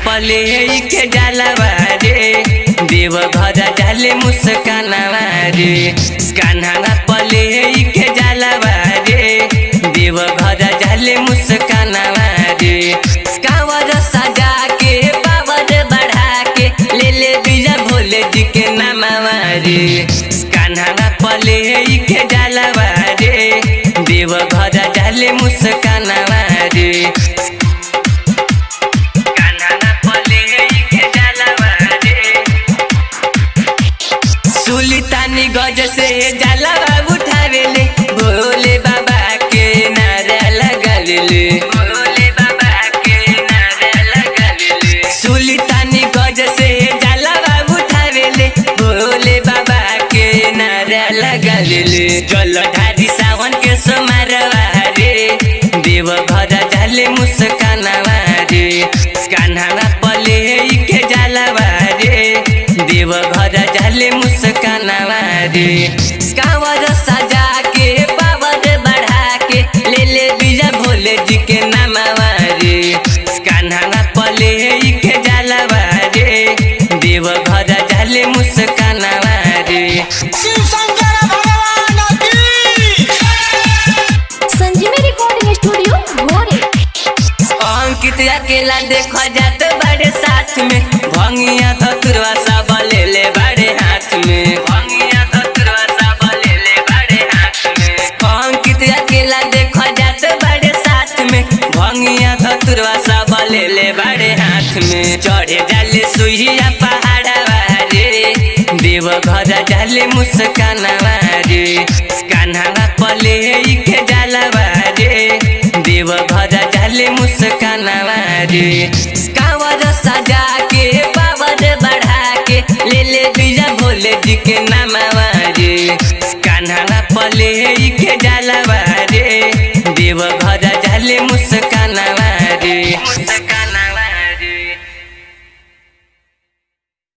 पले के जलवा रे देव घर जाले मुस्कानवा रे कान्हा पले के जलवा रे देव घर जाले मुस्कानवा रे कांवर सजा के पावर बढ़ा के ले ले बिया भोले जी के नामवा रे कान्हा पले के जलवा रे देव घर जाले मुस्कानवा रे सुल्तानी गज से जलवा उठावेले भोले बाबा के नारा लगले भोले बाबा के नारा लगले सुल्तानी गज से जलवा उठावेले भोले बाबा के नारा लगले जलधारी सावन के समारवा रे देव घर जाले मुस्कानवा रे कान्हा पले के जलवा रे देव घर जाले मुस्कानवा रे कांवर सजा के पावर बढ़ा के ले ले बिया भोले जी के नामवा रे कान्हा पले के जलवा रे देव घर जाले मुस्कानवा रे शिव शंकर भगवान की संजीवनी रिकॉर्डिंग स्टूडियो भोरे। अंकित अकेला देखो जात बड़े साथ में भंगिया धतुरवा सब ले ले बड़े हाथ में भंगिया धतुरवा सब ले ले बड़े हाथ में अंकित अकेला देखो जात बड़े साथ में भंगिया धतुरवा सब ले ले बड़े हाथ में चढ़े जाले सुइया पहाड़वा रे देव घर जाले मुस्कानवा रे कान्हा पले के जलवा रे देव घर जाले मुस्कानवा रे कांवर सजा के पावर बढ़ा के ले ले बिया भोले जी के नामवा रे कान्हा पले के जलवा रे देव घर जाले मुस्कानवा रे